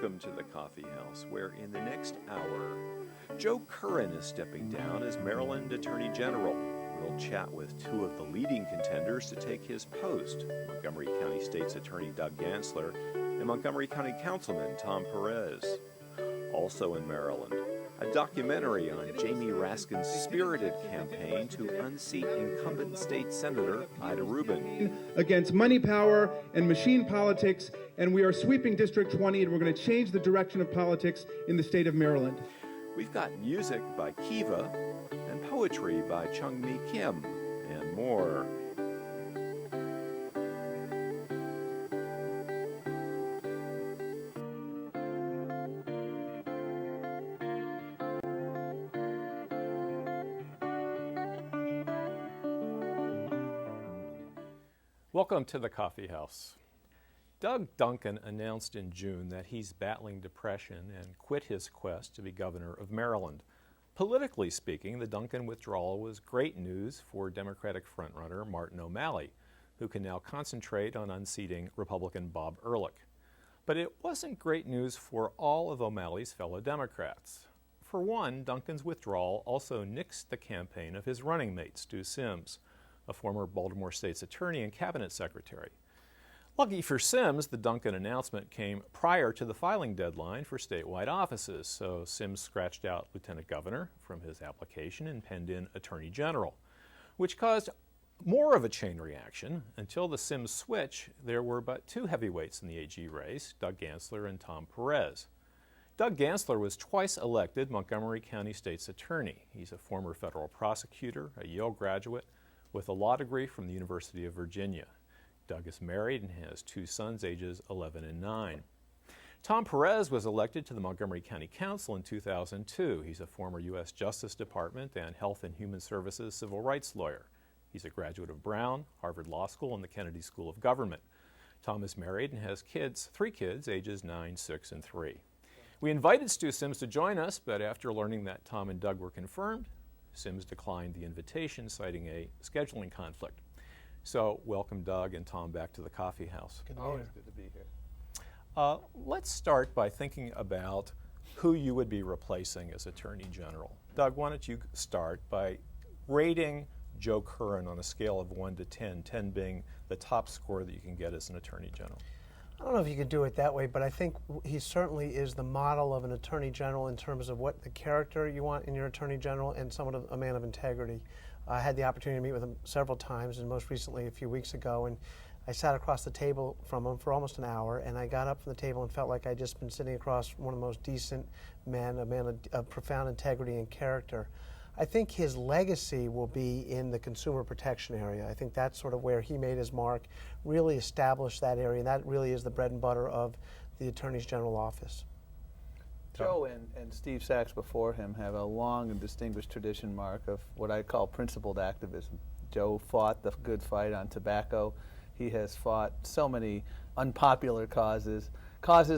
Welcome to the Coffee House, where in the next hour, Joe Curran is stepping down as Maryland Attorney General. We'll chat with two of the leading contenders to take his post, Montgomery County State's Attorney Doug Gansler and Montgomery County Councilman Tom Perez. Also in Maryland, a documentary on Jamie Raskin's spirited campaign to unseat incumbent state senator Ida Ruben. Against money power and machine politics, and we are sweeping District 20, and we're going to change the direction of politics in the state of Maryland. We've got music by Kiva and poetry by Chung-Mi Kim and more. Welcome to the Coffee House. Doug Duncan announced in June that he's battling depression and quit his quest to be governor of Maryland. Politically speaking, the Duncan withdrawal was great news for Democratic frontrunner Martin O'Malley, who can now concentrate on unseating Republican Bob Ehrlich. But it wasn't great news for all of O'Malley's fellow Democrats. For one, Duncan's withdrawal also nixed the campaign of his running mate, Stu Sims, a former Baltimore State's attorney and cabinet secretary. Lucky for Sims, the Duncan announcement came prior to the filing deadline for statewide offices, so Sims scratched out lieutenant governor from his application and penned in attorney general, which caused more of a chain reaction. Until the Sims switch, there were but two heavyweights in the AG race, Doug Gansler and Tom Perez. Doug Gansler was twice elected Montgomery County State's attorney. He's a former federal prosecutor, a Yale graduate, with a law degree from the University of Virginia. Doug is married and has two sons, ages 11 and 9. Tom Perez was elected to the Montgomery County Council in 2002. He's a former U.S. Justice Department and Health and Human Services civil rights lawyer. He's a graduate of Brown, Harvard Law School, and the Kennedy School of Government. Tom is married and has three kids, ages 9, 6, and 3. We invited Stu Sims to join us, but after learning that Tom and Doug were confirmed, Sims declined the invitation, citing a scheduling conflict. So welcome Doug and Tom back to the Coffee House. Always good to be here. Let's start by thinking about who you would be replacing as Attorney General. Doug, why don't you start by rating Joe Curran on a scale of 1 to 10, 10 being the top score that you can get as an Attorney General. I don't know if you could do it that way, but I think he certainly is the model of an Attorney General in terms of what the character you want in your Attorney General and somewhat of a man of integrity. I had the opportunity to meet with him several times, and most recently a few weeks ago, and I sat across the table from him for almost an hour, and I got up from the table and felt like I'd just been sitting across one of the most decent men, a man of profound integrity and character. I think his legacy will be in the consumer protection area. I think that's sort of where he made his mark, really established that area, and that really is the bread and butter of the Attorney General office. Joe and Steve Sachs before him have a long and distinguished tradition, Mark, of what I call principled activism. Joe fought the good fight on tobacco. He has fought so many unpopular causes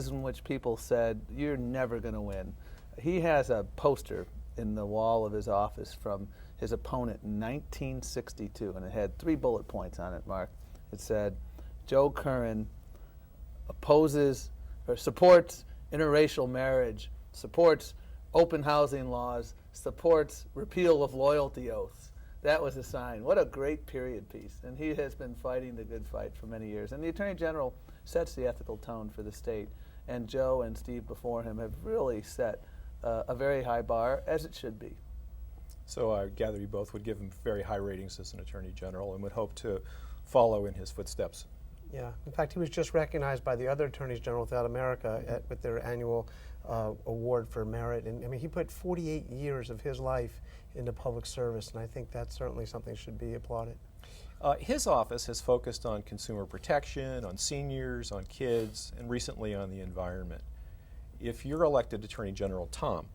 in which people said, you're never going to win. He has a poster in the wall of his office from his opponent in 1962, and it had 3 bullet points on it, Mark. It said, Joe Curran opposes or supports interracial marriage, supports open housing laws, supports repeal of loyalty oaths. That was a sign. What a great period piece. And he has been fighting the good fight for many years. And the Attorney General sets the ethical tone for the state. And Joe and Steve before him have really set a very high bar, as it should be. So I gather you both would give him very high ratings as an Attorney General and would hope to follow in his footsteps. Yeah. In fact, he was just recognized by the other Attorneys General throughout America with their annual award for merit. And I mean, he put 48 years of his life into public service, and I think that's certainly something that should be applauded. His office has focused on consumer protection, on seniors, on kids, and recently on the environment. If you're elected Attorney General, Tom,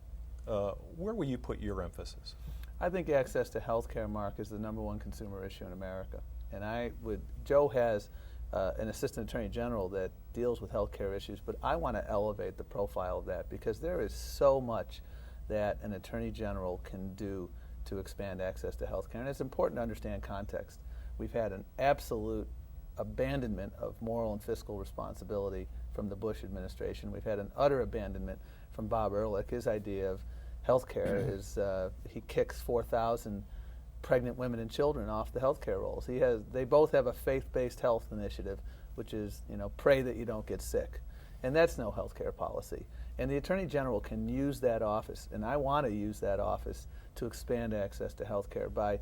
where will you put your emphasis? I think access to health care, Mark, is the #1 consumer issue in America. And Joe has an Assistant Attorney General that deals with health care issues, but I want to elevate the profile of that because there is so much that an Attorney General can do to expand access to health care. And it's important to understand context. We've had an absolute abandonment of moral and fiscal responsibility from the Bush administration. We've had an utter abandonment from Bob Ehrlich. His idea of health care is he kicks 4,000 pregnant women and children off the health care rolls. They both have a faith-based health initiative, which is, pray that you don't get sick. And that's no health care policy. And the Attorney General can use that office, and I want to use that office to expand access to health care by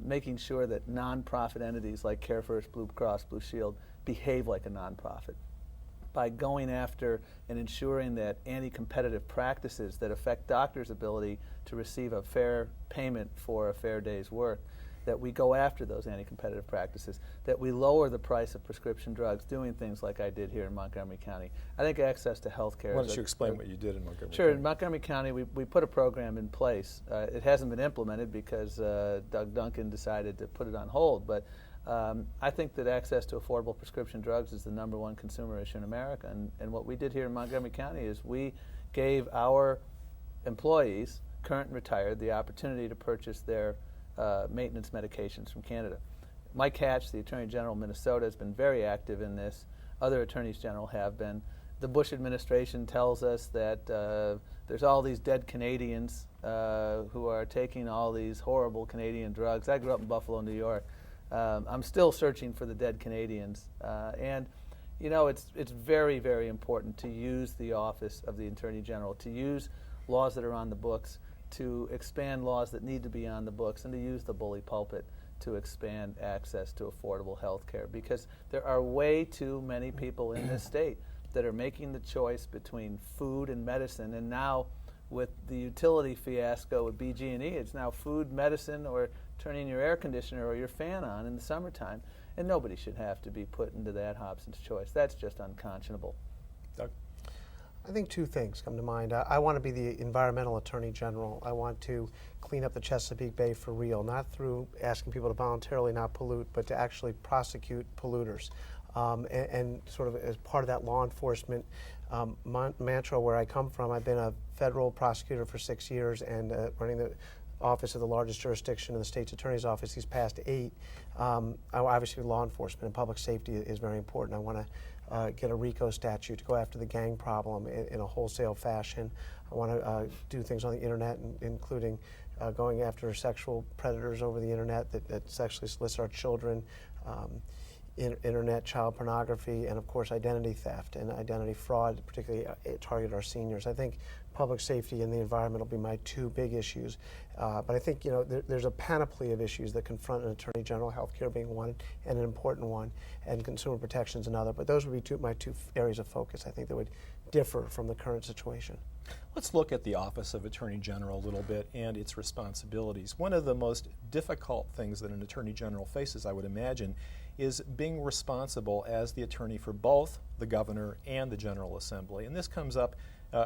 making sure that nonprofit entities like CareFirst, Blue Cross, Blue Shield behave like a nonprofit, by going after and ensuring that anti-competitive practices that affect doctors' ability to receive a fair payment for a fair day's work, that we go after those anti-competitive practices, that we lower the price of prescription drugs, doing things like I did here in Montgomery County. I think access to health care... Why don't you explain what you did in Montgomery Sure. County? In Montgomery County, we put a program in place. It hasn't been implemented because Doug Duncan decided to put it on hold, but I think that access to affordable prescription drugs is the #1 consumer issue in America. And what we did here in Montgomery County is we gave our employees, current and retired, the opportunity to purchase their maintenance medications from Canada. Mike Hatch, the Attorney General of Minnesota, has been very active in this. Other Attorneys General have been. The Bush administration tells us that there's all these dead Canadians who are taking all these horrible Canadian drugs. I grew up in Buffalo, New York. I'm still searching for the dead Canadians. And it's very, very important to use the office of the Attorney General, to use laws that are on the books, to expand laws that need to be on the books, and to use the bully pulpit to expand access to affordable health care, because there are way too many people in this state that are making the choice between food and medicine. And now with the utility fiasco with BG&E, it's now food, medicine, or turning your air conditioner or your fan on in the summertime, and nobody should have to be put into that Hobson's choice. That's just unconscionable. Doug? I think two things come to mind. I want to be the environmental attorney general. I want to clean up the Chesapeake Bay for real, not through asking people to voluntarily not pollute, but to actually prosecute polluters. And sort of as part of that law enforcement mantra where I come from, I've been a federal prosecutor for 6 years and running the office of the largest jurisdiction in the state's attorney's office these past 8. Obviously, law enforcement and public safety is very important. I want to get a RICO statute to go after the gang problem in a wholesale fashion. I want to do things on the internet, including going after sexual predators over the internet that sexually solicit our children, internet child pornography, and of course identity theft and identity fraud, particularly target our seniors. I think public safety and the environment will be my two big issues. But I think there's a panoply of issues that confront an attorney general, healthcare being one and an important one, and consumer protections another. But those would be my two areas of focus, I think, that would differ from the current situation. Let's look at the Office of Attorney General a little bit and its responsibilities. One of the most difficult things that an Attorney General faces, I would imagine, is being responsible as the attorney for both the governor and the General Assembly. And this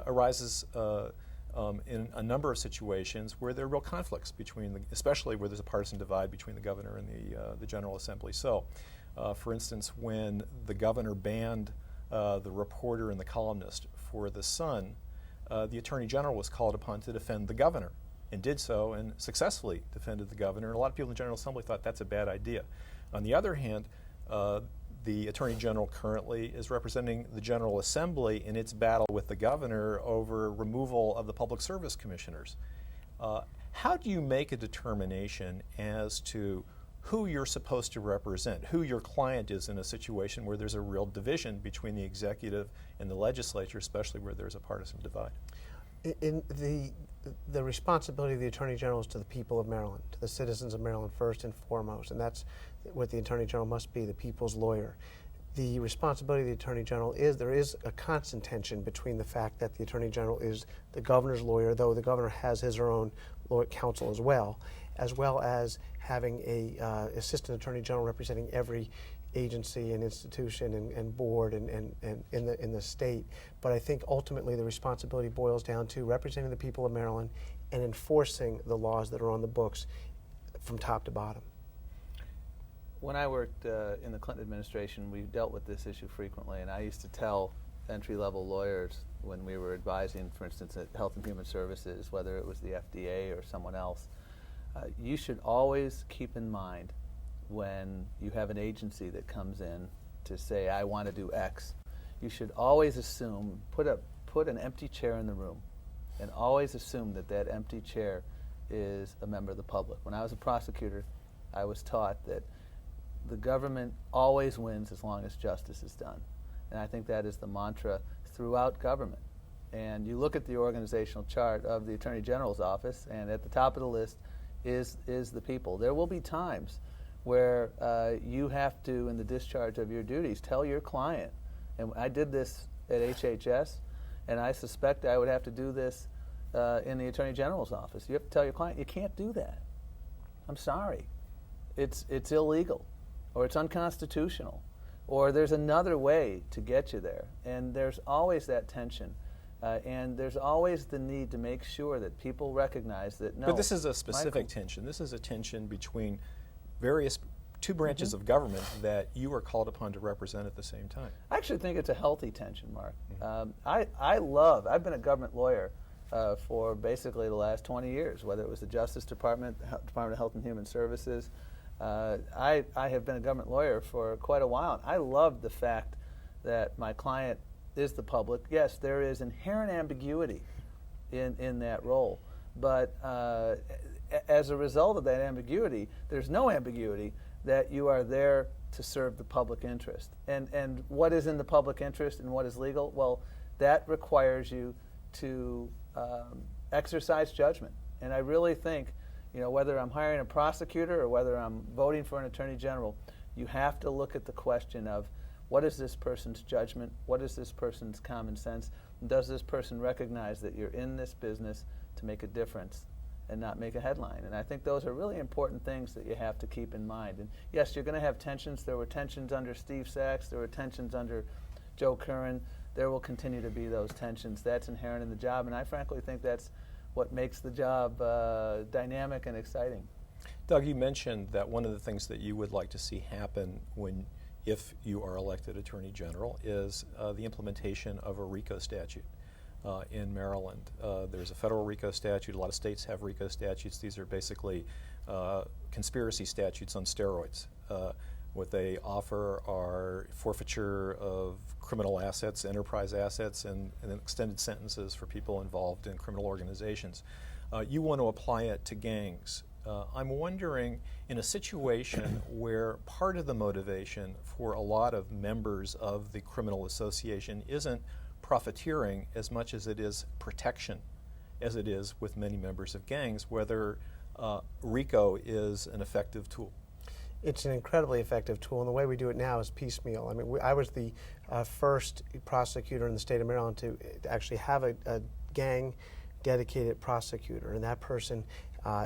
arises in a number of situations where there are real conflicts between, especially where there's a partisan divide between the governor and the General Assembly. So, for instance, when the governor banned the reporter and the columnist for The Sun, the Attorney General was called upon to defend the governor, and did so and successfully defended the governor. And a lot of people in the General Assembly thought that's a bad idea. On the other hand, the Attorney General currently is representing the General Assembly in its battle with the governor over removal of the public service commissioners. How do you make a determination as to who you're supposed to represent, who your client is in a situation where there's a real division between the executive and the legislature, especially where there's a partisan divide? In the responsibility of the Attorney General is to the people of Maryland, to the citizens of Maryland first and foremost, and that's what the Attorney General must be, the people's lawyer. The responsibility of the Attorney General is, there is a constant tension between the fact that the Attorney General is the governor's lawyer, though the governor has his or own counsel as well as having a assistant Attorney General representing every agency and institution and board and in the state. But I think ultimately the responsibility boils down to representing the people of Maryland and enforcing the laws that are on the books from top to bottom. When I worked in the Clinton administration, we dealt with this issue frequently, and I used to tell entry-level lawyers when we were advising, for instance, at Health and Human Services, whether it was the FDA or someone else, you should always keep in mind when you have an agency that comes in to say, I want to do X, you should always assume, put an empty chair in the room, and always assume that that empty chair is a member of the public. When I was a prosecutor, I was taught that the government always wins as long as justice is done. And I think that is the mantra throughout government. And you look at the organizational chart of the Attorney General's office, and at the top of the list is the people. There will be times where you have to, in the discharge of your duties, tell your client, and I did this at HHS, and I suspect I would have to do this in the Attorney General's office. You have to tell your client, you can't do that. I'm sorry. It's illegal, or it's unconstitutional, or there's another way to get you there. And there's always that tension. And there's always the need to make sure that people recognize that, no. But this is a specific tension. This is a tension between two branches of government that you are called upon to represent at the same time. I actually think it's a healthy tension, Mark. I've been a government lawyer for basically the last 20 years, whether it was the Justice Department, the Department of Health and Human Services. I have been a government lawyer for quite a while, and I love the fact that my client is the public. Yes, there is inherent ambiguity in that role, but as a result of that ambiguity, there's no ambiguity that you are there to serve the public interest. And what is in the public interest and what is legal? Well, that requires you to exercise judgment. And I really think, whether I'm hiring a prosecutor or whether I'm voting for an attorney general, you have to look at the question of, what is this person's judgment? What is this person's common sense? And does this person recognize that you're in this business to make a difference and not make a headline? And I think those are really important things that you have to keep in mind. And yes, you're going to have tensions. There were tensions under Steve Sachs. There were tensions under Joe Curran. There will continue to be those tensions. That's inherent in the job, and I frankly think that's what makes the job dynamic and exciting. Doug, you mentioned that one of the things that you would like to see happen if you are elected Attorney General is the implementation of a RICO statute in Maryland. There's a federal RICO statute. A lot of states have RICO statutes. These are basically conspiracy statutes on steroids. What they offer are forfeiture of criminal assets, enterprise assets, and extended sentences for people involved in criminal organizations. You want to apply it to gangs. I'm wondering, in a situation where part of the motivation for a lot of members of the criminal association isn't profiteering as much as it is protection, as it is with many members of gangs, whether RICO is an effective tool. It's an incredibly effective tool, and the way we do it now is piecemeal. I mean, I was the first prosecutor in the state of Maryland to actually have a gang-dedicated prosecutor, and that person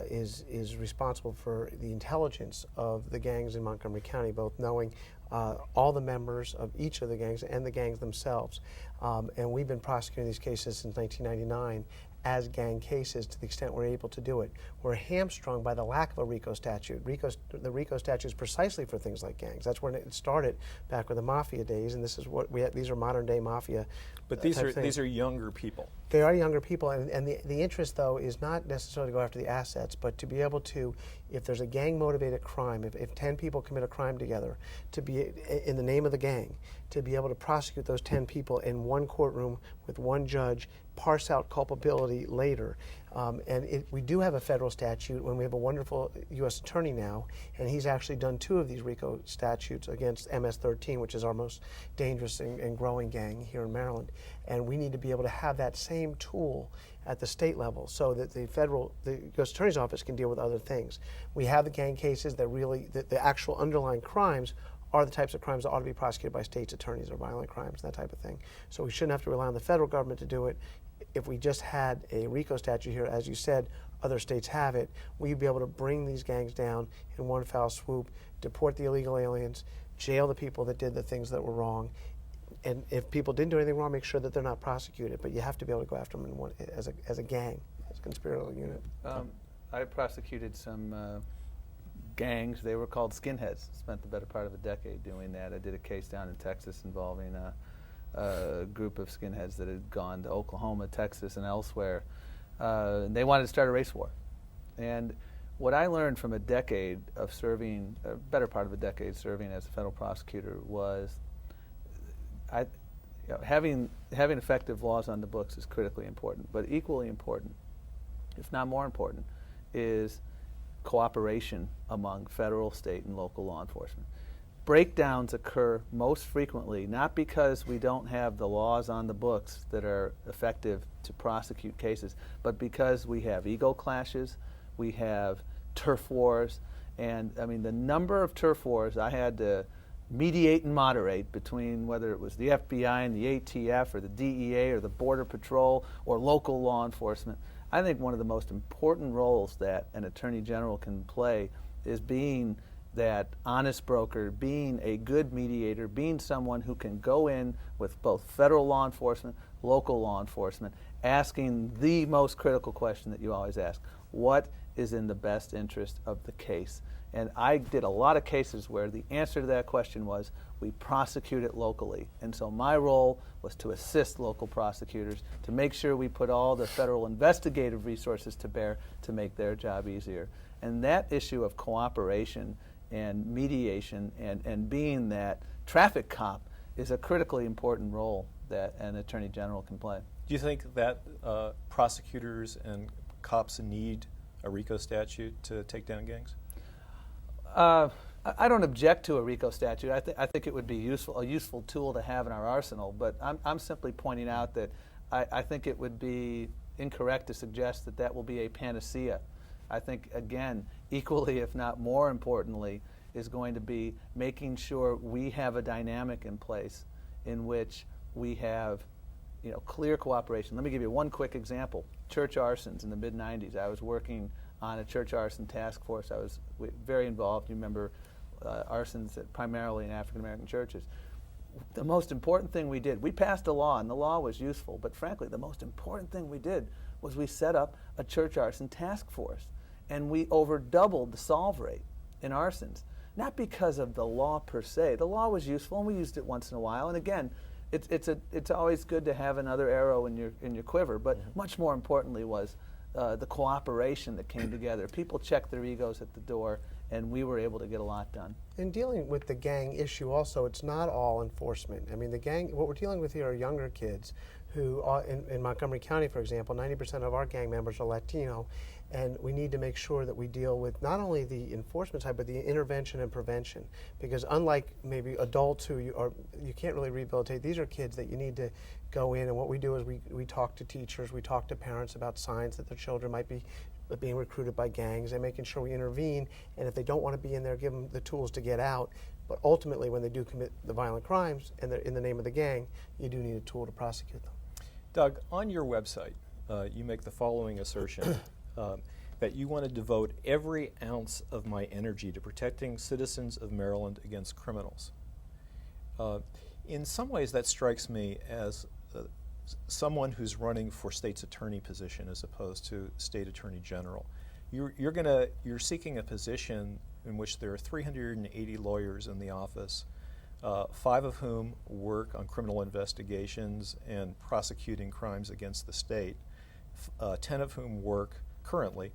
is responsible for the intelligence of the gangs in Montgomery County, both knowing all the members of each of the gangs and the gangs themselves. And we've been prosecuting these cases since 1999 as gang cases to the extent we're able to do it. We're hamstrung by the lack of a RICO statute. The RICO statute is precisely for things like gangs. That's when it started back with the mafia days, and this is what we have. These are modern day mafia. But these are younger people. They are younger people, and the interest, though, is not necessarily to go after the assets, but to be able to, if there's a gang-motivated crime, if 10 people commit a crime together, to be, in the name of the gang, to be able to prosecute those 10 people in one courtroom with one judge, parse out culpability later. We do have a federal statute when we have a wonderful U.S. attorney now, and he's actually done 2 of these RICO statutes against MS-13, which is our most dangerous and growing gang here in Maryland. And we need to be able to have that same tool at the state level so that the U.S. Attorney's Office can deal with other things. We have the gang cases that really, the actual underlying crimes are the types of crimes that ought to be prosecuted by state's attorneys, or violent crimes, that type of thing. So we shouldn't have to rely on the federal government to do it. If we just had a RICO statute here, as you said, other states have it, we'd be able to bring these gangs down in one foul swoop, deport the illegal aliens, jail the people that did the things that were wrong, and if people didn't do anything wrong, make sure that they're not prosecuted. But you have to be able to go after them as a gang, as a conspiratorial unit. I prosecuted some gangs. They were called skinheads. Spent the better part of a decade doing that. I did a case down in Texas involving a group of skinheads that had gone to Oklahoma, Texas, and elsewhere. They wanted to start a race war. And what I learned from a decade of serving, a better part of a decade serving as a federal prosecutor, was having effective laws on the books is critically important, but equally important, if not more important, is cooperation among federal, state, and local law enforcement. Breakdowns occur most frequently not because we don't have the laws on the books that are effective to prosecute cases, but because we have ego clashes, we have turf wars, and I mean the number of turf wars I had to mediate and moderate between whether it was the FBI and the ATF or the DEA or the Border Patrol or local law enforcement. I think one of the most important roles that an attorney general can play is being that honest broker, being a good mediator, being someone who can go in with both federal law enforcement, local law enforcement, asking the most critical question that you always ask: what is in the best interest of the case? And I did a lot of cases where the answer to that question was, we prosecute it locally. And so my role was to assist local prosecutors to make sure we put all the federal investigative resources to bear to make their job easier. And that issue of cooperation and mediation and being that traffic cop is a critically important role that an attorney general can play. Do you think that prosecutors and cops need a RICO statute to take down gangs? I don't object to a RICO statute. I think it would be a useful tool to have in our arsenal, but I'm simply pointing out that I think it would be incorrect to suggest that will be a panacea. I think, again, equally, if not more importantly, is going to be making sure we have a dynamic in place in which we have clear cooperation. Let me give you one quick example. Church arsons in the mid-'90s. I was working on a church arson task force. I was very involved. You remember arsons primarily in African-American churches. The most important thing we did, we passed a law, and the law was useful, but frankly, the most important thing we did was we set up a church arson task force, and we over doubled the solve rate in arsons. Not because of the law per se. The law was useful, and we used it once in a while. And again, it's always good to have another arrow in your quiver. But much more importantly was the cooperation that came together. People checked their egos at the door, and we were able to get a lot done. In dealing with the gang issue also, it's not all enforcement. I mean, what we're dealing with here are younger kids who, in Montgomery County, for example, 90% of our gang members are Latino, and we need to make sure that we deal with not only the enforcement side, but the intervention and prevention. Because unlike maybe adults who you can't really rehabilitate, these are kids that you need to go in, and what we do is we talk to teachers, we talk to parents about signs that their children might be being recruited by gangs, and making sure we intervene, and if they don't want to be in there, give them the tools to get out. But ultimately, when they do commit the violent crimes and they're in the name of the gang, you do need a tool to prosecute them. Doug, on your website, you make the following assertion, that you want to devote every ounce of my energy to protecting citizens of Maryland against criminals. In some ways, that strikes me as someone who's running for state's attorney position as opposed to state attorney general. You're seeking a position in which there are 380 lawyers in the office, 5 of whom work on criminal investigations and prosecuting crimes against the state, 10 of whom work currently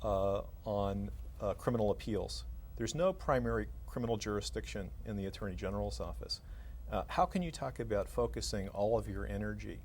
on criminal appeals. There's no primary criminal jurisdiction in the Attorney General's office. How can you talk about focusing all of your energy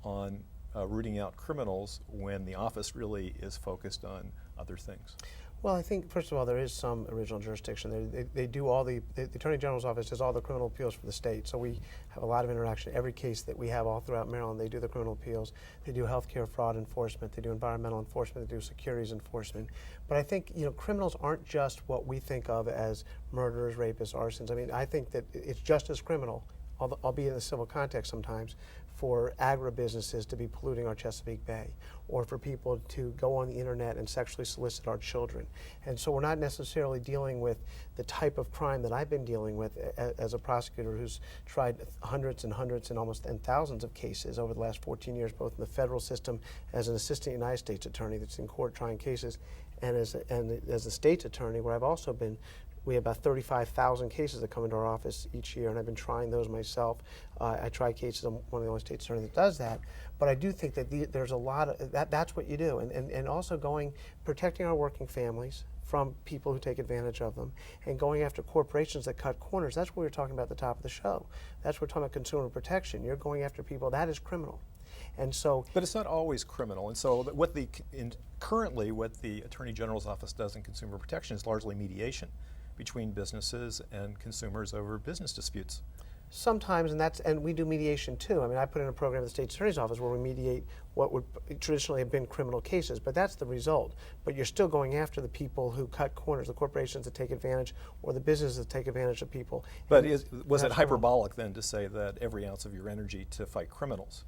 on rooting out criminals when the office really is focused on other things? Well, I think, first of all, there is some original jurisdiction. They do all the Attorney General's office does all the criminal appeals for the state, so we have a lot of interaction. Every case that we have all throughout Maryland, they do the criminal appeals. They do healthcare fraud enforcement. They do environmental enforcement. They do securities enforcement. But I think, criminals aren't just what we think of as murderers, rapists, arsons. I mean, I think that it's just as criminal, albeit in the civil context sometimes, for agribusinesses to be polluting our Chesapeake Bay, or for people to go on the internet and sexually solicit our children. And so we're not necessarily dealing with the type of crime that I've been dealing with as a prosecutor who's tried hundreds and hundreds and almost thousands of cases over the last 14 years, both in the federal system as an assistant United States attorney that's in court trying cases, and as a state's attorney where I've also been We have about 35,000 cases that come into our office each year, and I've been trying those myself. I try cases. I'm one of the only state attorneys that does that. But I do think that there's a lot of that's what you do, and also protecting our working families from people who take advantage of them, and going after corporations that cut corners. That's what we were talking about at the top of the show. That's what we're talking about, consumer protection. You're going after people, that is criminal. And so, but it's not always criminal. And so currently what the Attorney General's office does in consumer protection is largely mediation between businesses and consumers over business disputes. Sometimes, and we do mediation too. I mean, I put in a program at the State Attorney's Office where we mediate what would traditionally have been criminal cases, but that's the result. But you're still going after the people who cut corners, the corporations that take advantage, or the businesses that take advantage of people. But was it hyperbolic then to say that every ounce of your energy to fight criminals?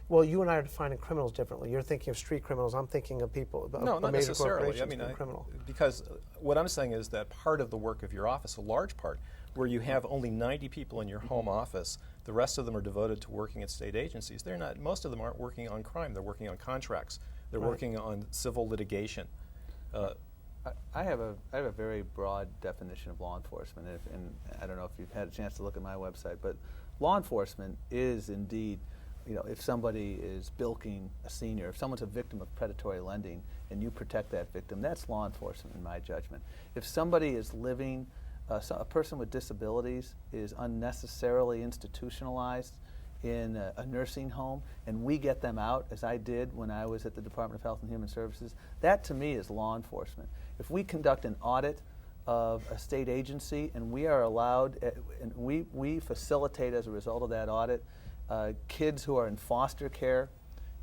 Well, you and I are defining criminals differently. You're thinking of street criminals. I'm thinking of people. No, not major necessarily. I mean, criminal. Because what I'm saying is that part of the work of your office, a large part, where you have only 90 people in your home office, the rest of them are devoted to working at state agencies. They're not. Most of them aren't working on crime. They're working on contracts. They're working on civil litigation. I have a very broad definition of law enforcement, and I don't know if you've had a chance to look at my website, but law enforcement is indeed. If somebody is bilking a senior, if someone's a victim of predatory lending and you protect that victim, that's law enforcement in my judgment. If somebody is living, a person with disabilities is unnecessarily institutionalized in a nursing home and we get them out, as I did when I was at the Department of Health and Human Services, that to me is law enforcement. If we conduct an audit of a state agency and we are allowed, and we facilitate as a result of that audit, kids who are in foster care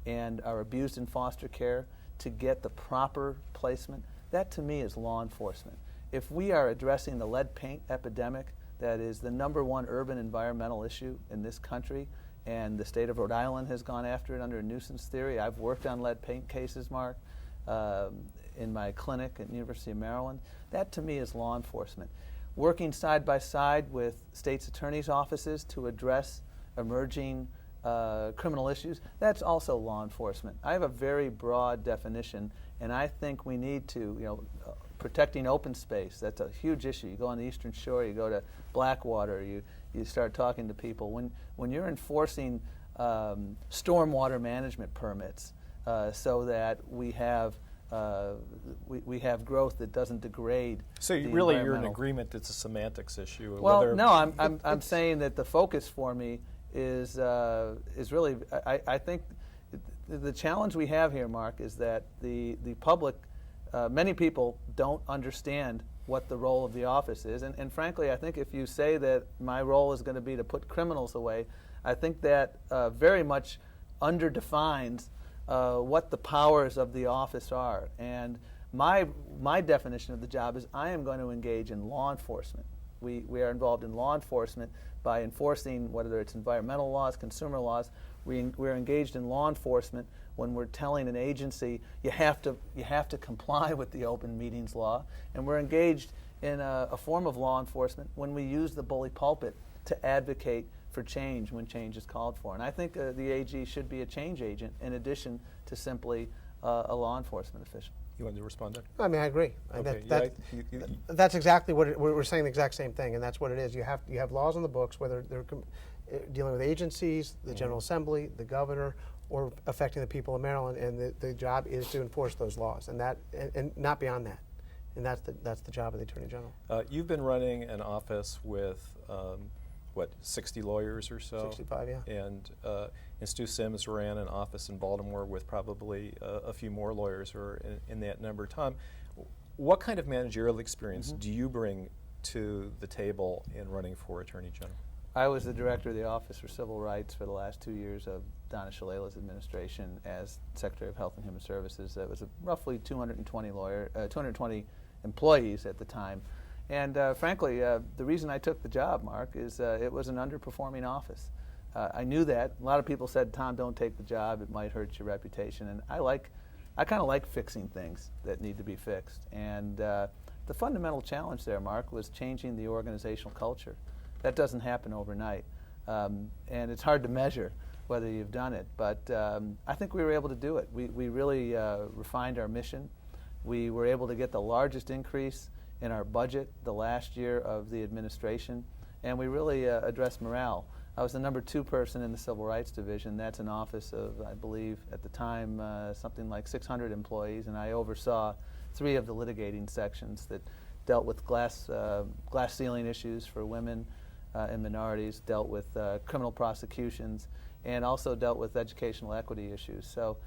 and are abused in foster care to get the proper placement, that to me is law enforcement. If we are addressing the lead paint epidemic, that is the #1 urban environmental issue in this country, and the state of Rhode Island has gone after it under a nuisance theory. I've worked on lead paint cases, Mark, in my clinic at the University of Maryland. That to me is law enforcement. Working side by side with state's attorney's offices to address emerging criminal issues, that's also law enforcement. I have a very broad definition, and I think we need to, protecting open space, that's a huge issue. You go on the Eastern Shore, you go to Blackwater, you start talking to people. When you're enforcing stormwater management permits so that we have growth that doesn't degrade. So you're in agreement it's a semantics issue. Well, no, I'm saying that the focus for me is really, I think the challenge we have here, Mark, is that the public, many people don't understand what the role of the office is. And frankly, I think if you say that my role is going to be to put criminals away, I think that very much underdefines what the powers of the office are. And my definition of the job is I am going to engage in law enforcement. We are involved in law enforcement by enforcing, whether it's environmental laws, consumer laws. We're engaged in law enforcement when we're telling an agency you have to comply with the open meetings law, and we're engaged in a form of law enforcement when we use the bully pulpit to advocate for change when change is called for. And I think the AG should be a change agent in addition to simply a law enforcement official. You want to respond there? I mean, I agree. Okay. That's exactly what we're saying. The exact same thing, and that's what it is. You have laws on the books, whether they're dealing with agencies, the General Assembly, the governor, or affecting the people of Maryland, and the job is to enforce those laws, and not beyond that. And that's the job of the Attorney General. You've been running an office with 60 lawyers or so? 65, yeah. And Stu Sims ran an office in Baltimore with probably a few more lawyers who are in that number. Tom, what kind of managerial experience do you bring to the table in running for Attorney General? I was the director of the Office for Civil Rights for the last 2 years of Donna Shalala's administration as Secretary of Health and Human Services. That was roughly 220 employees at the time. And frankly, the reason I took the job, Mark, is it was an underperforming office. I knew that. A lot of people said, Tom, don't take the job. It might hurt your reputation. And I kind of like fixing things that need to be fixed. And the fundamental challenge there, Mark, was changing the organizational culture. That doesn't happen overnight. And it's hard to measure whether you've done it. But I think we were able to do it. We really refined our mission. We were able to get the largest increase in our budget the last year of the administration, and we really addressed morale. I was the number 2 person in the Civil Rights Division. That's an office of, I believe, at the time, something like 600 employees, and I oversaw 3 of the litigating sections that dealt with glass ceiling issues for women and minorities, dealt with criminal prosecutions, and also dealt with educational equity issues. So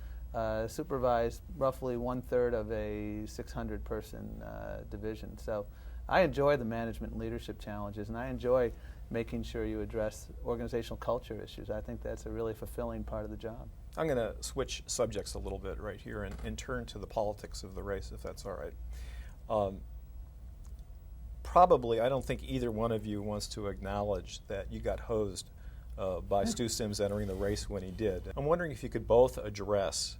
supervised roughly 1/3 of a 600-person division. So I enjoy the management and leadership challenges, and I enjoy making sure you address organizational culture issues. I think that's a really fulfilling part of the job. I'm going to switch subjects a little bit right here and turn to the politics of the race, if that's all right. Probably, I don't think either one of you wants to acknowledge that you got hosed by Stu Sims entering the race when he did. I'm wondering if you could both address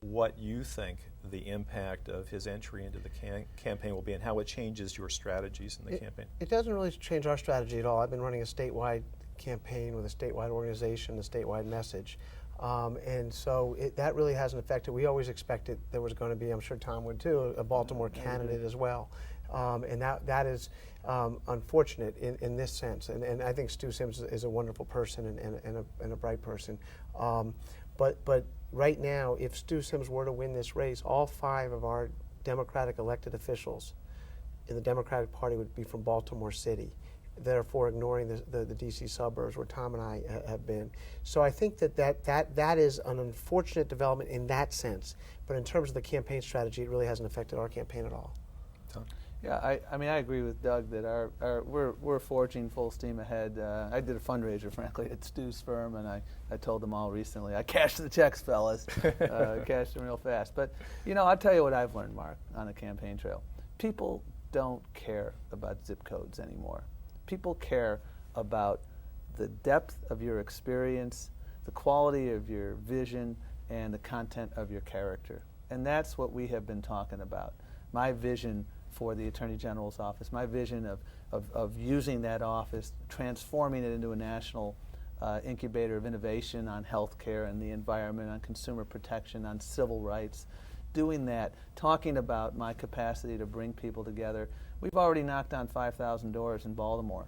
what you think the impact of his entry into the campaign will be and how it changes your strategies in the campaign. It doesn't really change our strategy at all. I've been running a statewide campaign with a statewide organization, a statewide message. And so that really hasn't affected. We always expected there was going to be, I'm sure Tom would too, a Baltimore candidate as well. And that is unfortunate in this sense. And I think Stu Sims is a wonderful person and a bright person. But right now, if Stu Sims were to win this race, all 5 of our Democratic elected officials in the Democratic Party would be from Baltimore City, therefore ignoring the D.C. suburbs where Tom and I have been. So I think that is an unfortunate development in that sense. But in terms of the campaign strategy, it really hasn't affected our campaign at all. Tom? Yeah, I mean, I agree with Doug that we're forging full steam ahead. I did a fundraiser, frankly, at Stu's firm, and I told them all recently, I cashed the checks, fellas. Cashed them real fast. But, you know, I'll tell you what I've learned, Mark, on a campaign trail. People don't care about zip codes anymore. People care about the depth of your experience, the quality of your vision, and the content of your character. And that's what we have been talking about. My vision for the Attorney General's office, my vision of using that office, transforming it into a national incubator of innovation on healthcare and the environment, on consumer protection, on civil rights, doing that, talking about my capacity to bring people together. We've already knocked on 5,000 doors in Baltimore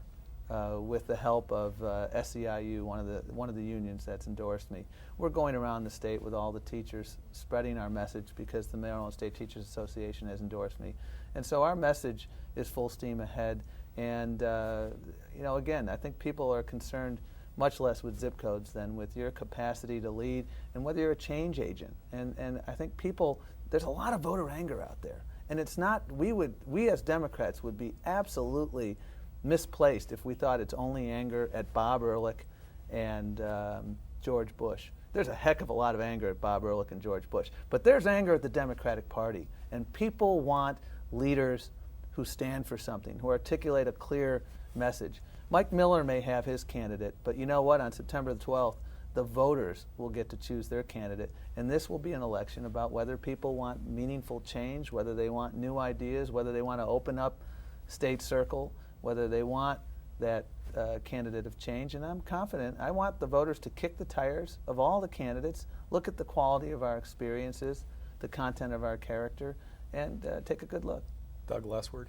with the help of SEIU, one of the unions that's endorsed me. We're going around the state with all the teachers, spreading our message because the Maryland State Teachers Association has endorsed me. And so our message is full steam ahead. And you know, again, I think people are concerned much less with zip codes than with your capacity to lead and whether you're a change agent. And I think people, there's a lot of voter anger out there. And it's not, we as Democrats would be absolutely misplaced if we thought it's only anger at Bob Ehrlich and George Bush. There's a heck of a lot of anger at Bob Ehrlich and George Bush. But there's anger at the Democratic Party. And people want leaders who stand for something, who articulate a clear message. Mike Miller may have his candidate, but you know what? On September the 12th, the voters will get to choose their candidate. And this will be an election about whether people want meaningful change, whether they want new ideas, whether they want to open up State Circle, whether they want that candidate of change. And I'm confident. I want the voters to kick the tires of all the candidates, look at the quality of our experiences, the content of our character, and take a good look. Doug, last word.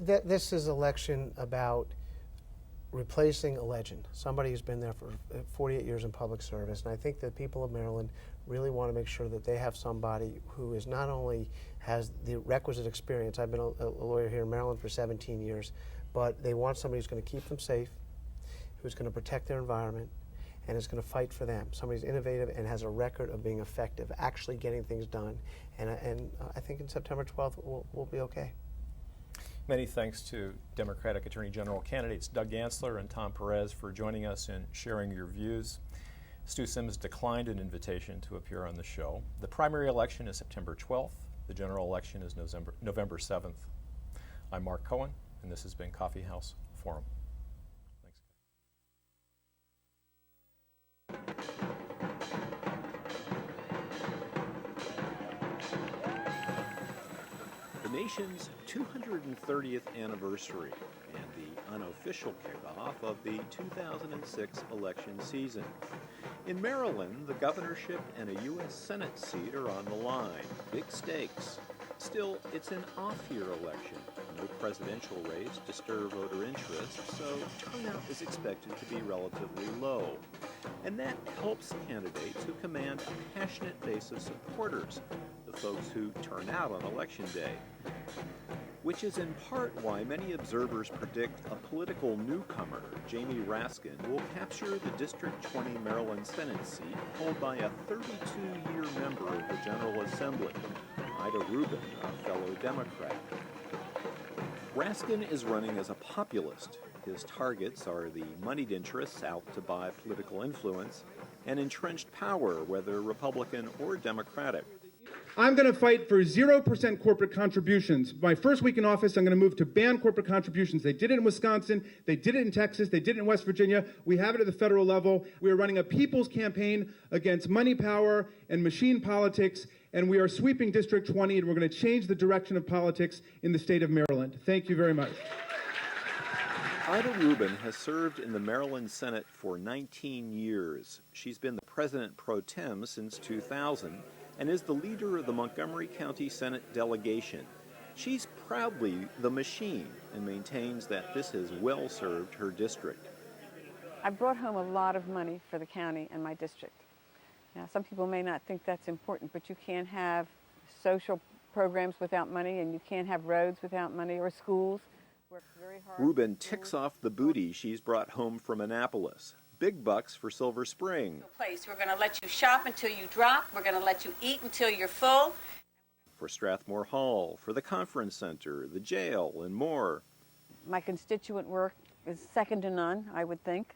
This is election about replacing a legend, somebody who's been there for 48 years in public service. And I think that people of Maryland really want to make sure that they have somebody who is not only has the requisite experience. I've been a lawyer here in Maryland for 17 years, but they want somebody who's going to keep them safe, who's going to protect their environment, and is going to fight for them. Somebody's innovative and has a record of being effective, actually getting things done. And I think in September 12th, we'll be okay. Many thanks to Democratic Attorney General candidates Doug Gansler and Tom Perez for joining us and sharing your views. Stu Sims declined an invitation to appear on the show. The primary election is September 12th. The general election is November 7th. I'm Mark Cohen, and this has been Coffee House Forum. Thanks. The nation's 230th anniversary and the unofficial kickoff of the 2006 election season. In Maryland, the governorship and a U.S. Senate seat are on the line. Big stakes. Still, it's an off-year election. No presidential race to stir voter interest, so turnout is expected to be relatively low. And that helps candidates who command a passionate base of supporters, the folks who turn out on Election Day. Which is in part why many observers predict a political newcomer, Jamie Raskin, will capture the District 20 Maryland Senate seat held by a 32-year member of the General Assembly, Ida Ruben, a fellow Democrat. Raskin is running as a populist. His targets are the moneyed interests out to buy political influence and entrenched power, whether Republican or Democratic. I'm going to fight for 0% corporate contributions. My first week in office, I'm going to move to ban corporate contributions. They did it in Wisconsin. They did it in Texas. They did it in West Virginia. We have it at the federal level. We are running a people's campaign against money power and machine politics, and we are sweeping District 20, and we're going to change the direction of politics in the state of Maryland. Thank you very much. Ida Ruben has served in the Maryland Senate for 19 years. She's been the president pro tem since 2000 and is the leader of the Montgomery County Senate delegation. She's proudly the machine and maintains that this has well served her district. I brought home a lot of money for the county and my district. Now, some people may not think that's important, but you can't have social programs without money, and you can't have roads without money or schools. Worked very hard. Ruben ticks off the booty she's brought home from Annapolis. Big bucks for Silver Spring. We're going to let you shop until you drop. We're going to let you eat until you're full. For Strathmore Hall, for the conference center, the jail, and more. My constituent work is second to none, I would think.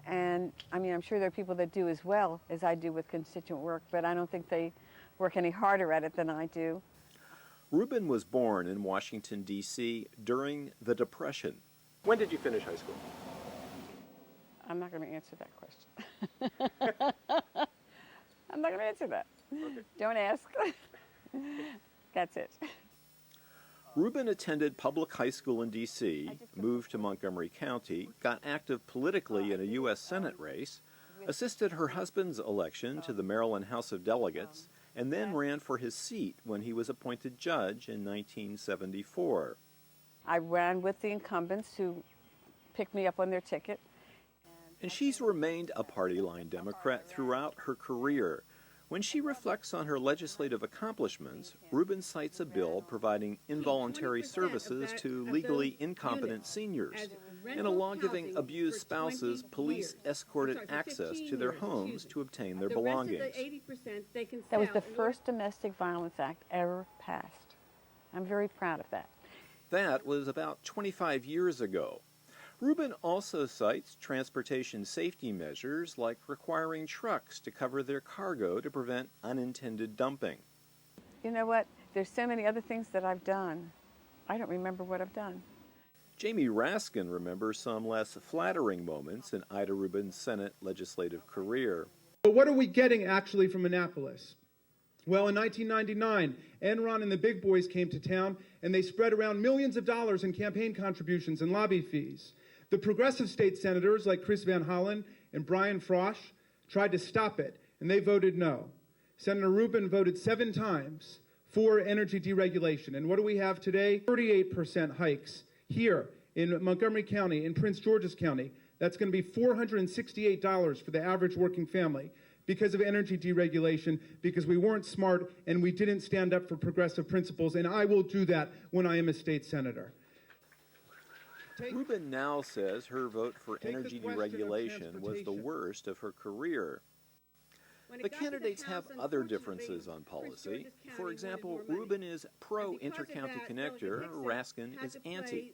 And I mean, I'm sure there are people that do as well as I do with constituent work, but I don't think they work any harder at it than I do. Ruben was born in Washington, D.C. during the Depression. When did you finish high school? I'm not going to answer that question. I'm not going to answer that. Okay. Don't ask. That's it. Ruben attended public high school in D.C., moved to Montgomery County, got active politically in a U.S. Senate race, assisted her husband's election to the Maryland House of Delegates, and then ran for his seat when he was appointed judge in 1974. I ran with the incumbents who picked me up on their ticket. And she's remained a party-line Democrat throughout her career. When she reflects on her legislative accomplishments, Ruben cites a bill providing involuntary services to legally incompetent seniors and a law giving abused spouses police-escorted access to their homes to obtain their belongings. That was the first domestic violence act ever passed. I'm very proud of that. That was about 25 years ago. Ruben also cites transportation safety measures like requiring trucks to cover their cargo to prevent unintended dumping. You know what? There's so many other things that I've done. I don't remember what I've done. Jamie Raskin remembers some less flattering moments in Ida Ruben's Senate legislative career. But what are we getting actually from Annapolis? Well, in 1999, Enron and the big boys came to town, and they spread around millions of dollars in campaign contributions and lobby fees. The progressive state senators like Chris Van Hollen and Brian Frosch tried to stop it, and they voted no. Senator Ruben voted 7 times for energy deregulation. And what do we have today? 38% hikes here in Montgomery County, in Prince George's County. That's going to be $468 for the average working family because of energy deregulation, because we weren't smart and we didn't stand up for progressive principles, and I will do that when I am a state senator. Ruben now says her vote for energy deregulation was the worst of her career. The candidates have other differences on policy. For example, Ruben is pro-intercounty connector, Raskin is anti.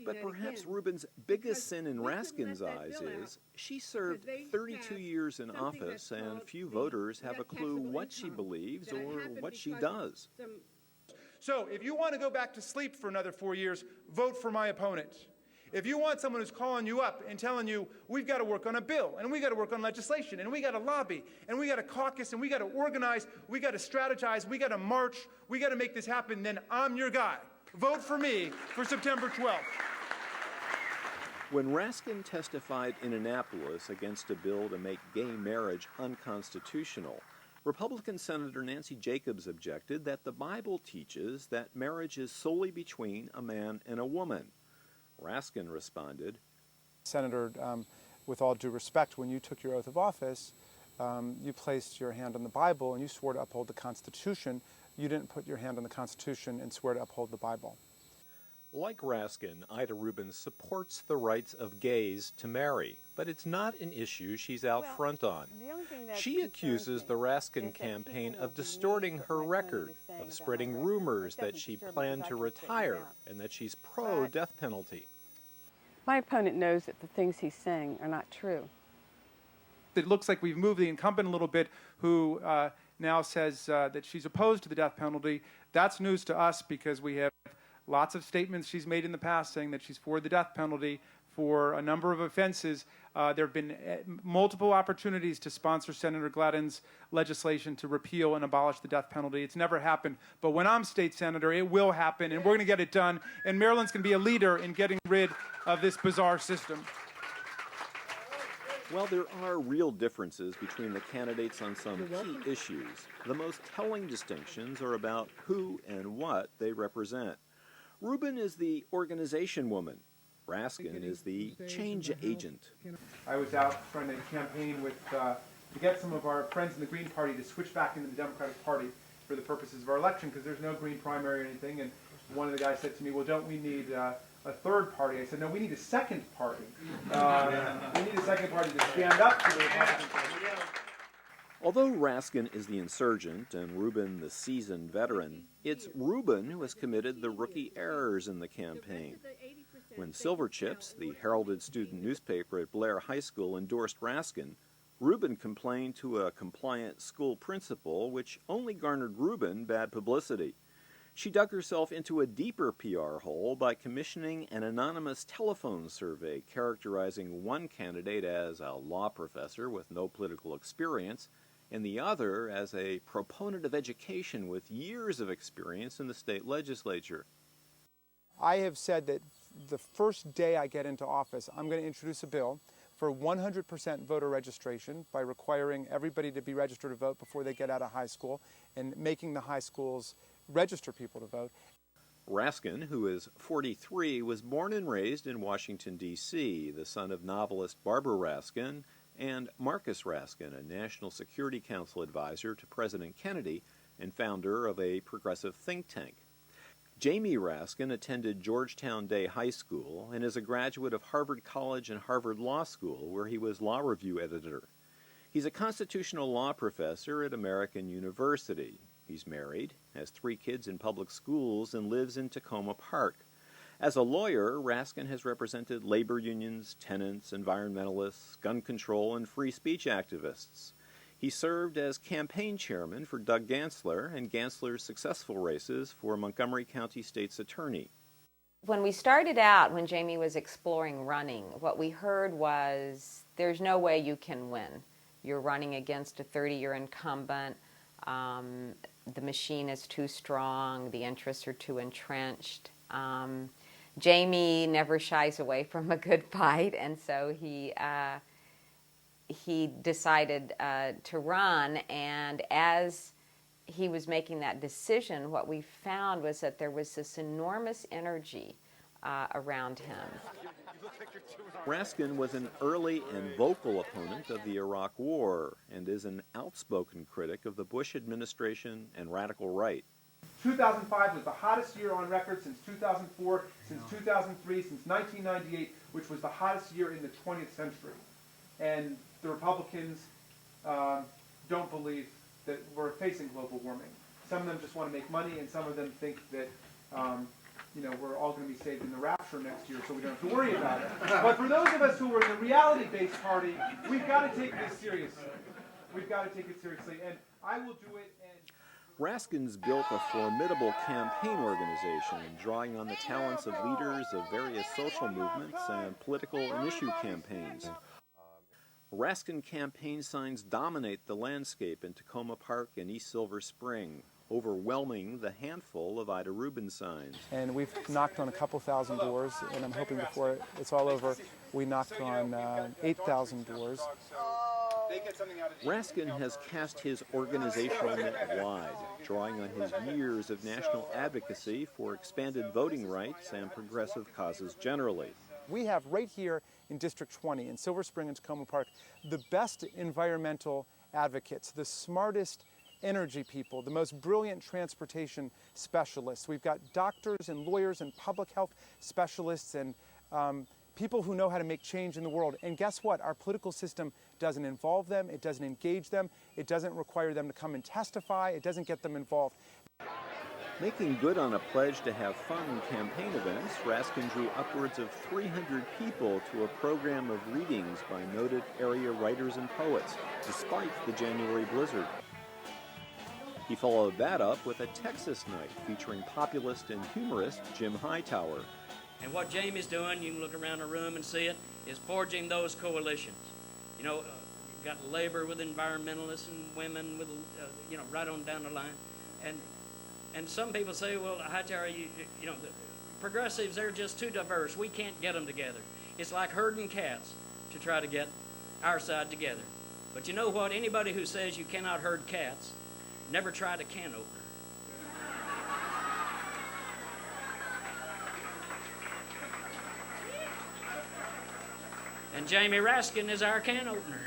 But perhaps Ruben's biggest sin in Raskin's eyes is she served 32 years in office and few voters have a clue what she believes or what she does. So if you want to go back to sleep for another 4 years, vote for my opponent. If you want someone who's calling you up and telling you, we've got to work on a bill, and we got to work on legislation, and we got to lobby, and we got to caucus, and we got to organize, we got to strategize, we got to march, we got to make this happen, then I'm your guy. Vote for me for September 12th. When Raskin testified in Annapolis against a bill to make gay marriage unconstitutional, Republican Senator Nancy Jacobs objected that the Bible teaches that marriage is solely between a man and a woman. Raskin responded, Senator, with all due respect, when you took your oath of office, you placed your hand on the Bible and you swore to uphold the Constitution. You didn't put your hand on the Constitution and swear to uphold the Bible. Like Raskin, Ida Ruben supports the rights of gays to marry, but it's not an issue she's out front on. She accuses the Raskin campaign of distorting her record, of spreading rumors that she planned to retire and that she's pro-death penalty. My opponent knows that the things he's saying are not true. It looks like we've moved the incumbent a little bit, who now says that she's opposed to the death penalty. That's news to us because we have lots of statements she's made in the past saying that she's for the death penalty for a number of offenses. There have been multiple opportunities to sponsor Senator Gladden's legislation to repeal and abolish the death penalty. It's never happened. But when I'm state senator, it will happen, and we're going to get it done. And Maryland's going to be a leader in getting rid of this bizarre system. While there are real differences between the candidates on some key issues, the most telling distinctions are about who and what they represent. Ruben is the organization woman. Raskin is the change agent. I was out trying to campaign with to get some of our friends in the Green Party to switch back into the Democratic Party for the purposes of our election, because there's no Green primary or anything. And one of the guys said to me, well, don't we need a third party? I said, no, we need a second party. We need a second party to stand up to the Republican Party. Although Raskin is the insurgent and Ruben the seasoned veteran, it's Ruben who has committed the rookie errors in the campaign. When Silver Chips, the heralded student newspaper at Blair High School, endorsed Raskin, Ruben complained to a compliant school principal, which only garnered Ruben bad publicity. She dug herself into a deeper PR hole by commissioning an anonymous telephone survey characterizing one candidate as a law professor with no political experience and the other as a proponent of education with years of experience in the state legislature. I have said that the first day I get into office, I'm going to introduce a bill for 100% voter registration by requiring everybody to be registered to vote before they get out of high school and making the high schools register people to vote. Raskin, who is 43, was born and raised in Washington, D.C., the son of novelist Barbara Raskin and Marcus Raskin, a National Security Council advisor to President Kennedy and founder of a progressive think tank. Jamie Raskin attended Georgetown Day High School and is a graduate of Harvard College and Harvard Law School, where he was law review editor. He's a constitutional law professor at American University. He's married, has 3 kids in public schools, and lives in Takoma Park. As a lawyer, Raskin has represented labor unions, tenants, environmentalists, gun control, and free speech activists. He served as campaign chairman for Doug Gansler and Gansler's successful races for Montgomery County State's attorney. When we started out, when Jamie was exploring running, what we heard was, there's no way you can win. You're running against a 30-year incumbent. The machine is too strong. The interests are too entrenched. Jamie never shies away from a good fight, and so he decided to run. And as he was making that decision, what we found was that there was this enormous energy around him. Raskin was an early and vocal opponent of the Iraq War and is an outspoken critic of the Bush administration and radical right. 2005 was the hottest year on record since 2004, since 2003, since 1998, which was the hottest year in the 20th century. And the Republicans don't believe that we're facing global warming. Some of them just want to make money, and some of them think that we're all going to be saved in the rapture next year, so we don't have to worry about it. But for those of us who are in the reality-based party, we've got to take this seriously. We've got to take it seriously, and I will do it. Raskin's built a formidable campaign organization, drawing on the talents of leaders of various social movements and political and issue campaigns. Raskin campaign signs dominate the landscape in Takoma Park and East Silver Spring, overwhelming the handful of Ida Ruben signs. And we've knocked on a couple thousand doors, and I'm hoping before it's all over, we knocked on 8,000 doors. Raskin has cast his organizational net wide, drawing on his years of national advocacy for expanded voting rights and progressive causes generally. We have right here in District 20 in Silver Spring and Takoma Park the best environmental advocates, the smartest energy people, the most brilliant transportation specialists. We've got doctors and lawyers and public health specialists and people who know how to make change in the world. And guess what? Our political system doesn't involve them, it doesn't engage them, it doesn't require them to come and testify, it doesn't get them involved. Making good on a pledge to have fun in campaign events, Raskin drew upwards of 300 people to a program of readings by noted area writers and poets, despite the January blizzard. He followed that up with a Texas night featuring populist and humorist Jim Hightower. And what Jamie's doing, you can look around the room and see it, is forging those coalitions. You know, you've got labor with environmentalists and women with, you know, right on down the line. And some people say, well, Hightower, you know, the progressives, they're just too diverse. We can't get them together. It's like herding cats to try to get our side together. But you know what? Anybody who says you cannot herd cats never tried a can opener. And Jamie Raskin is our can opener.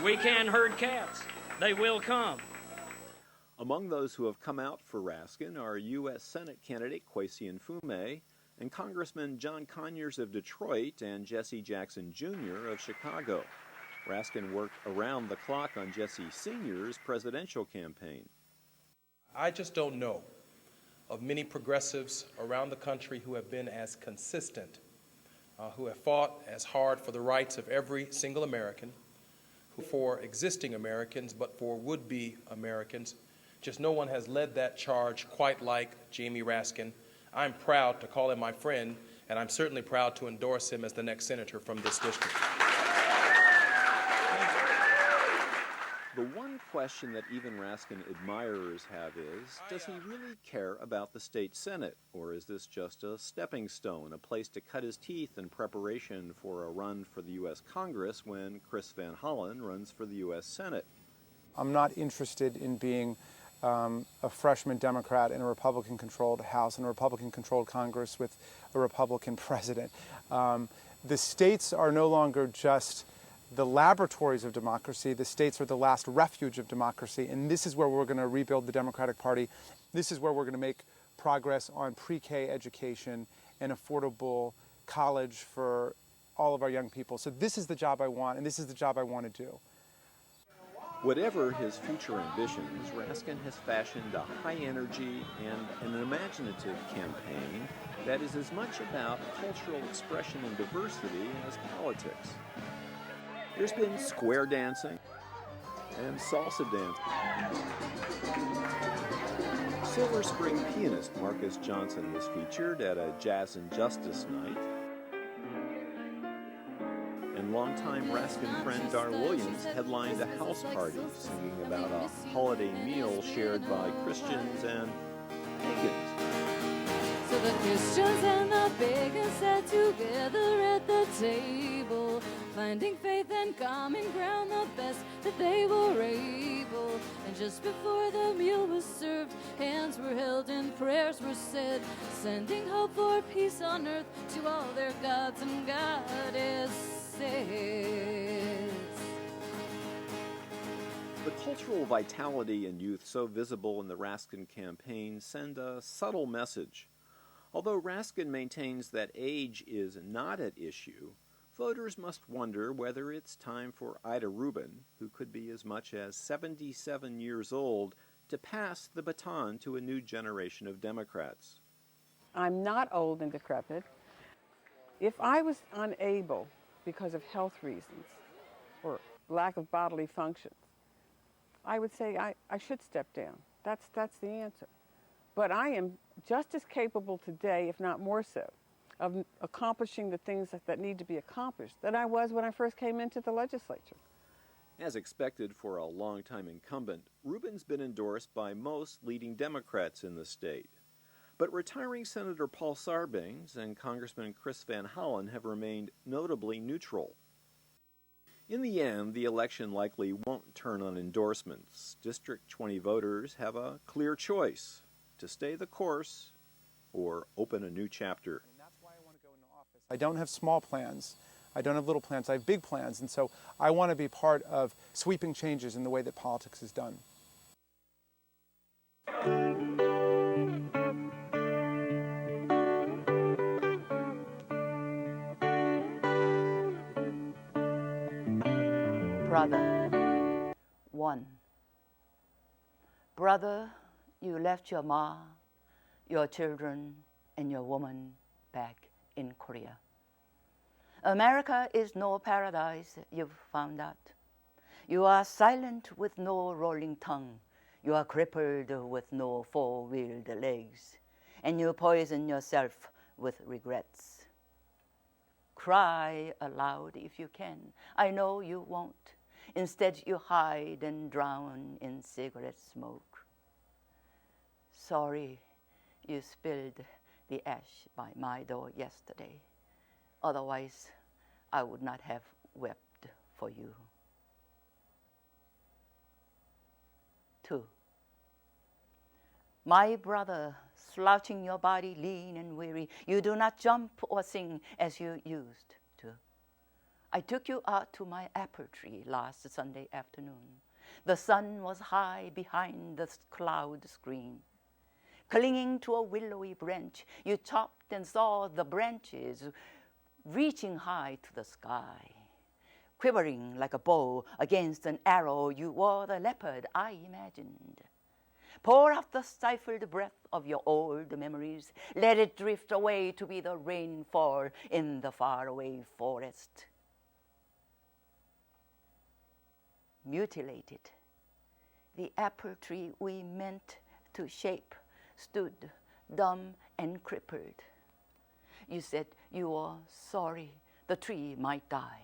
We can herd cats. They will come. Among those who have come out for Raskin are U.S. Senate candidate Kwesi Mfume and Congressman John Conyers of Detroit and Jesse Jackson Jr. of Chicago. Raskin worked around the clock on Jesse Sr.'s presidential campaign. I just don't know of many progressives around the country who have been as consistent, who have fought as hard for the rights of every single American, who for existing Americans, but for would-be Americans. Just no one has led that charge quite like Jamie Raskin. I'm proud to call him my friend, and I'm certainly proud to endorse him as the next senator from this district. The one question that even Raskin admirers have is, does he really care about the state Senate, or is this just a stepping stone, a place to cut his teeth in preparation for a run for the U.S. Congress when Chris Van Hollen runs for the U.S. Senate? I'm not interested in being a freshman Democrat in a Republican-controlled House and a Republican-controlled Congress with a Republican president. The states are no longer just the laboratories of democracy. The states are the last refuge of democracy, and this is where we're going to rebuild the Democratic Party. This is where we're going to make progress on pre-K education and affordable college for all of our young people. So this is the job I want, and this is the job I want to do. Whatever his future ambitions, Raskin has fashioned a high-energy and an imaginative campaign that is as much about cultural expression and diversity as politics. There's been square dancing and salsa dancing. Silver Spring pianist Marcus Johnson was featured at a Jazz and Justice night. And longtime Raskin friend Dar Williams headlined a house party singing about a holiday meal shared by Christians and pagans. So the Christians and the pagans sat together at the table, finding faith and common ground the best that they were able. And just before the meal was served, hands were held and prayers were said, sending hope for peace on earth to all their gods and goddesses. The cultural vitality and youth so visible in the Raskin campaign send a subtle message. Although Raskin maintains that age is not at issue, voters must wonder whether it's time for Ida Ruben, who could be as much as 77 years old, to pass the baton to a new generation of Democrats. I'm not old and decrepit. If I was unable, because of health reasons or lack of bodily functions, I would say I should step down. That's the answer. But I am just as capable today, if not more so, of accomplishing the things that need to be accomplished than I was when I first came into the legislature. As expected for a longtime incumbent, Ruben's been endorsed by most leading Democrats in the state. But retiring Senator Paul Sarbanes and Congressman Chris Van Hollen have remained notably neutral. In the end, the election likely won't turn on endorsements. District 20 voters have a clear choice: to stay the course or open a new chapter. And that's why I want to go into office. I don't have small plans. I don't have little plans. I have big plans. And so I want to be part of sweeping changes in the way that politics is done. Brother, 1. Brother, you left your ma, your children, and your woman back in Korea. America is no paradise, you've found out. You are silent with no rolling tongue. You are crippled with no four-wheeled legs. And you poison yourself with regrets. Cry aloud if you can. I know you won't. Instead, you hide and drown in cigarette smoke. Sorry you spilled the ash by my door yesterday. Otherwise, I would not have wept for you. 2. My brother, slouching your body lean and weary, you do not jump or sing as you used to. I took you out to my apple tree last Sunday afternoon. The sun was high behind the cloud screen. Clinging to a willowy branch, you chopped and saw the branches reaching high to the sky. Quivering like a bow against an arrow, you wore the leopard I imagined. Pour out the stifled breath of your old memories. Let it drift away to be the rainfall in the faraway forest. Mutilated, the apple tree we meant to shape stood dumb and crippled. You said you were sorry the tree might die.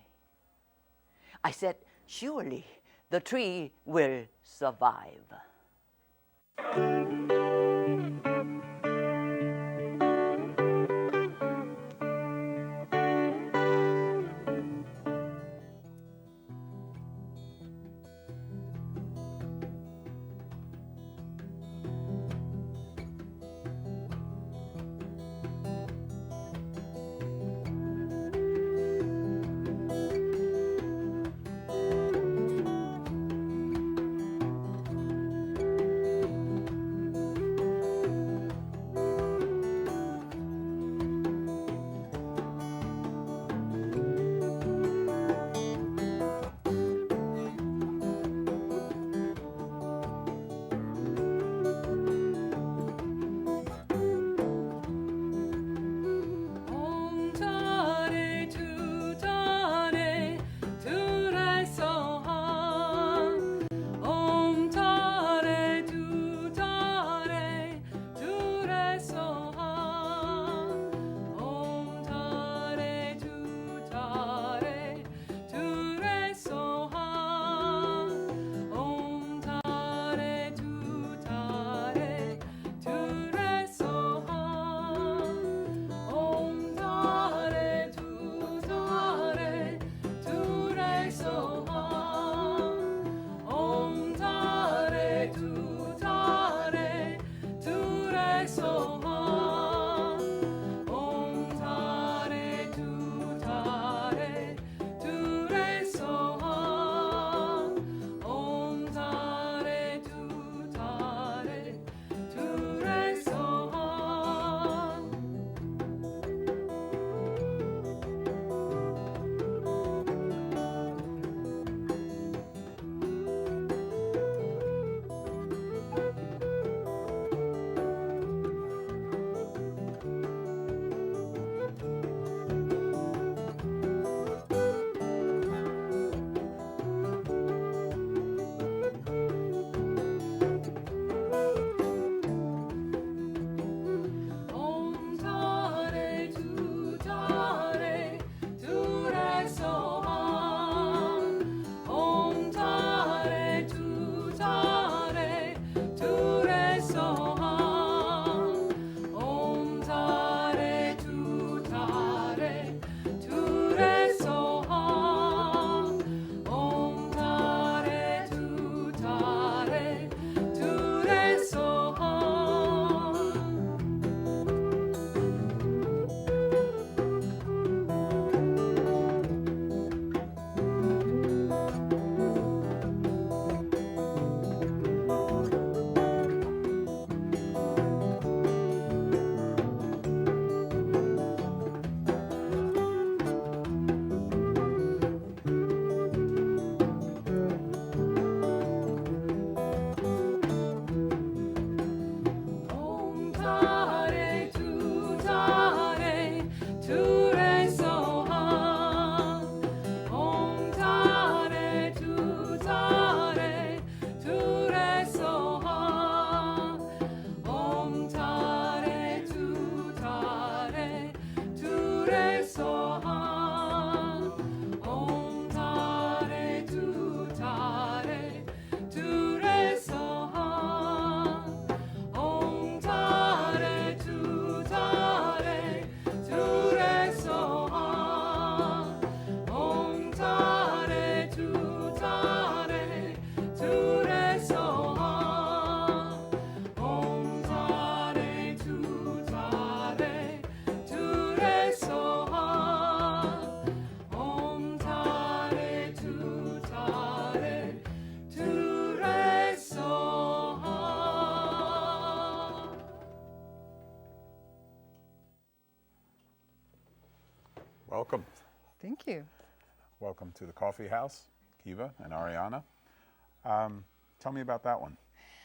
I said, surely the tree will survive. welcome. Thank you. Welcome to the Coffee House, Kiva and Ariana. Tell me about that one.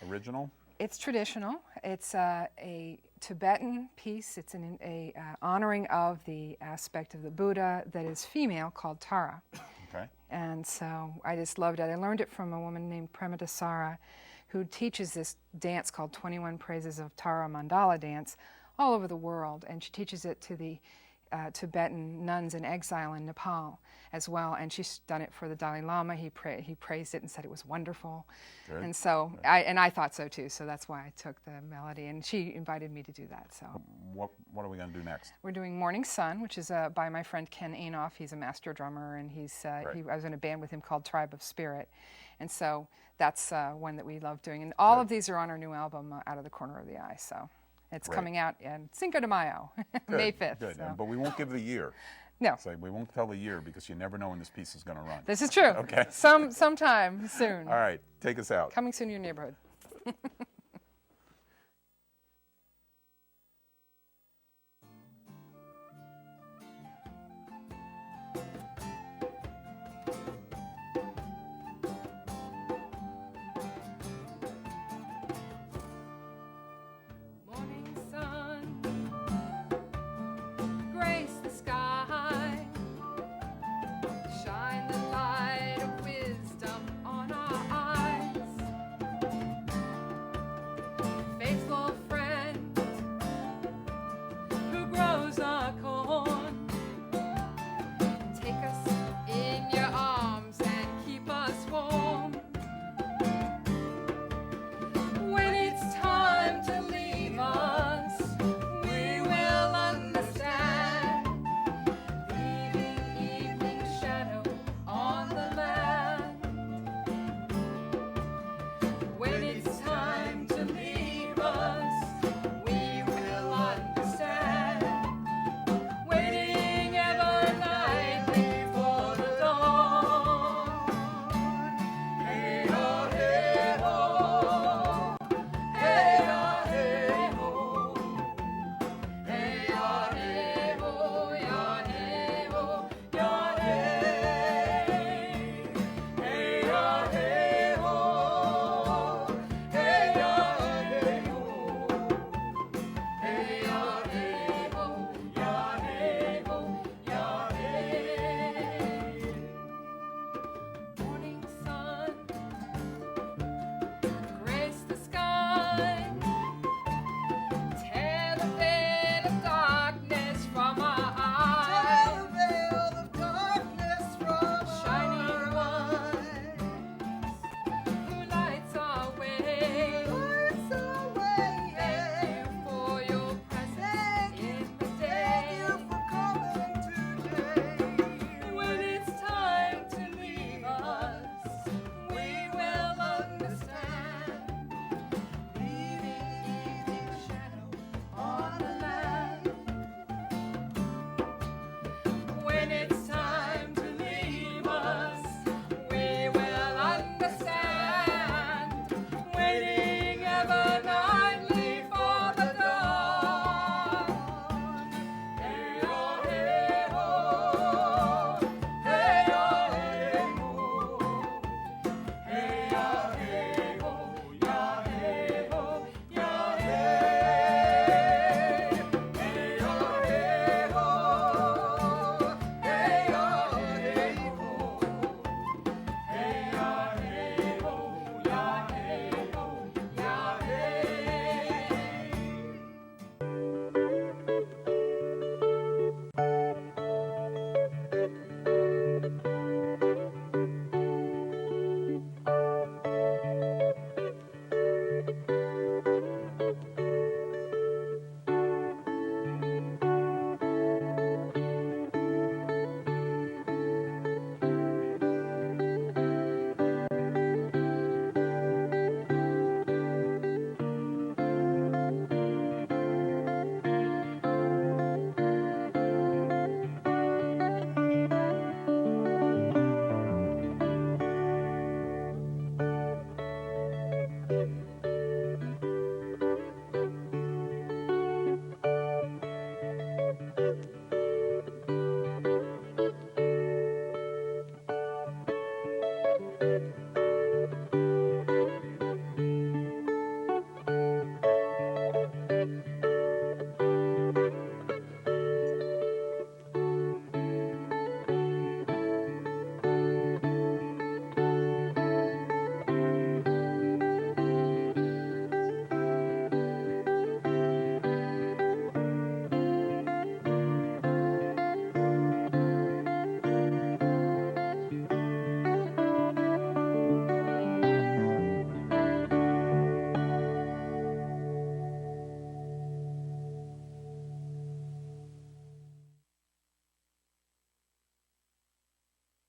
Original? It's traditional. It's a Tibetan piece. It's a honoring of the aspect of the Buddha that is female called Tara. Okay. And so I just loved it. I learned it from a woman named Premadasara who teaches this dance called 21 Praises of Tara Mandala dance all over the world. And she teaches it to the Tibetan nuns in exile in Nepal as well, and she's done it for the Dalai Lama. He praised it and said it was wonderful. Good. And so I thought so too, so that's why I took the melody, and she invited me to do that. So what are we going to do next? We're doing Morning Sun, which is by my friend Ken Anoff. He's a master drummer, and I was in a band with him called Tribe of Spirit, and so that's one that we love doing. And all of these are on our new album, Out of the Corner of the Eye. So it's coming out in Cinco de Mayo, May 5th. Good, so. But we won't give the year. No. So we won't tell the year because you never know when this piece is going to run. This is true. Okay. Sometime soon. All right, take us out. Coming soon to your neighborhood.